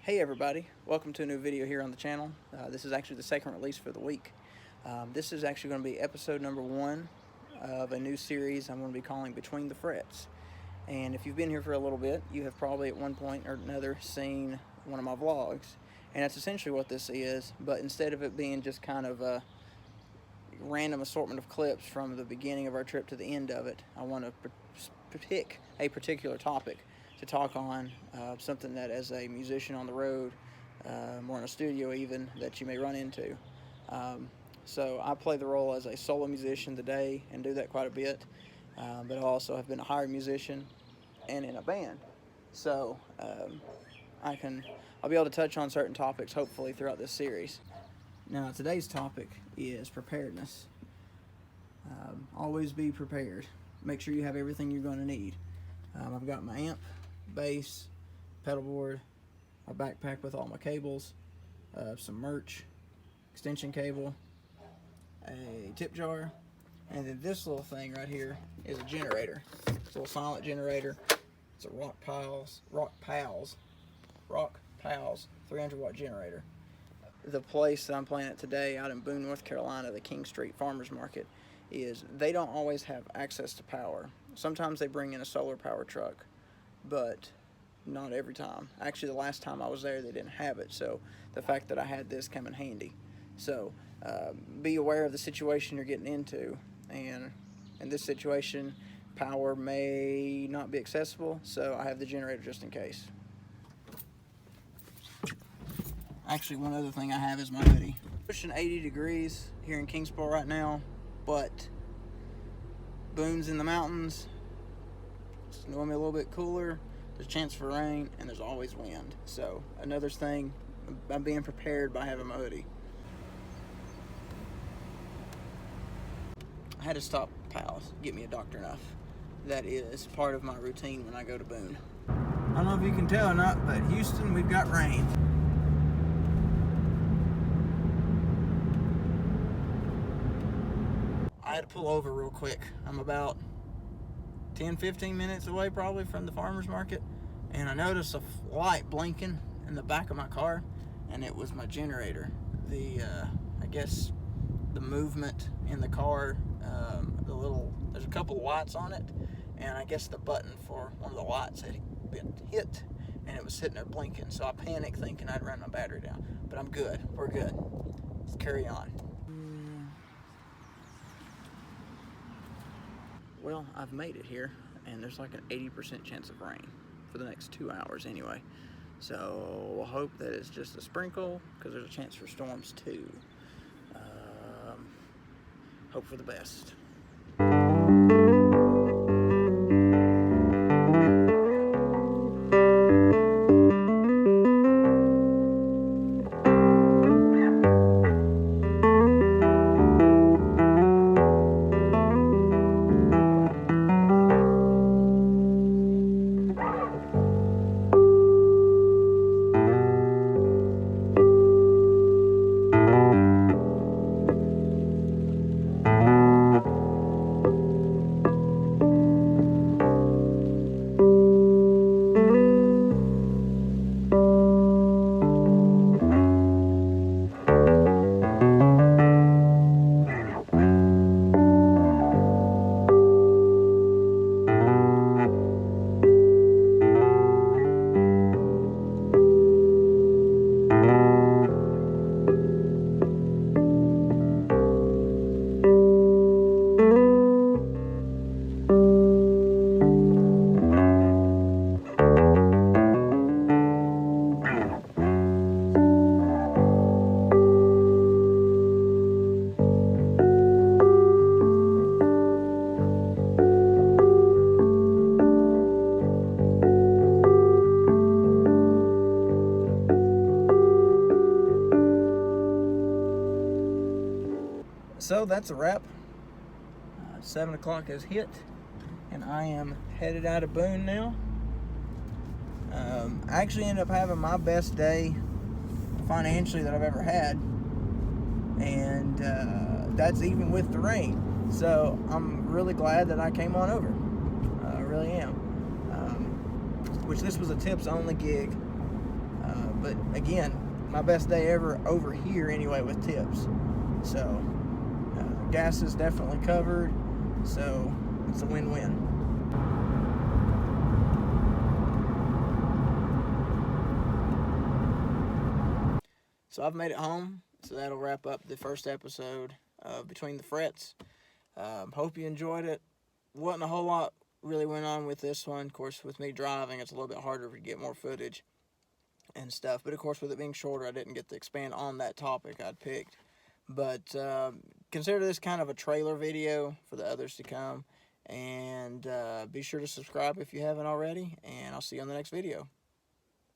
Hey everybody, welcome to a new video here on the channel. This is actually the second release for the week. This is actually going to be episode number 1 of a new series I'm going to be calling Between the Frets. And if you've been here for a little bit, you have probably at one point or another seen one of my vlogs. And that's essentially what this is, but instead of it being just kind of a random assortment of clips from the beginning of our trip to the end of it, I want to pick a particular topic to talk on, something that as a musician on the road, or in a studio even, that you may run into. So I play the role as a solo musician today and do that quite a bit, but I also have been a hired musician and in a band. So I'll be able to touch on certain topics hopefully throughout this series. Now today's topic is preparedness. Always be prepared. Make sure you have everything you're going to need. I've got my amp, bass, pedal board, a backpack with all my cables, some merch, extension cable, a tip jar, and then this little thing right here is a generator. It's a little silent generator. It's a Rock Pals 300 watt generator. The place that I'm playing at today out in Boone, North Carolina, the King Street Farmers Market, they don't always have access to power. Sometimes they bring in a solar power truck, but not every time. Actually, the last time I was there, they didn't have it, so the fact that I had this came in handy. So be aware of the situation you're getting into, and in this situation, power may not be accessible, so I have the generator just in case. Actually, one other thing I have is my hoodie. Pushing 80 degrees here in Kingsport right now, but Boone's in the mountains. It's normally a little bit cooler. There's a chance for rain, and there's always wind. So another thing, I'm being prepared by having my hoodie. I had to stop Pals, get me a Dr. Enough. That is part of my routine when I go to Boone. I don't know if you can tell or not, but Houston, we've got rain. I had to pull over real quick. I'm about 10-15 minutes away probably from the farmer's market, and I noticed a light blinking in the back of my car, and it was my generator. I guess the movement in the car, there's a couple of lights on it, and I guess the button for one of the lights had been hit, and it was sitting there blinking, so I panicked thinking I'd run my battery down. But I'm good, we're good. Let's carry on. Well, I've made it here, and there's like an 80% chance of rain for the next 2 hours anyway. So we'll hope that it's just a sprinkle, because there's a chance for storms too. Hope for the best. So that's a wrap. 7 o'clock has hit, and I am headed out of Boone now. I actually ended up having my best day financially that I've ever had, and that's even with the rain. So I'm really glad that I came on over. I really am. Which this was a tips only gig. But again, my best day ever over here anyway with tips. So gas is definitely covered, so it's a win-win. So I've made it home, so that'll wrap up the first episode of Between the Frets. Hope you enjoyed it. Wasn't a whole lot really went on with this one. Of course, with me driving, it's a little bit harder to get more footage and stuff. But of course, with it being shorter, I didn't get to expand on that topic I'd picked. But consider this kind of a trailer video for the others to come. And be sure to subscribe if you haven't already. And I'll see you on the next video.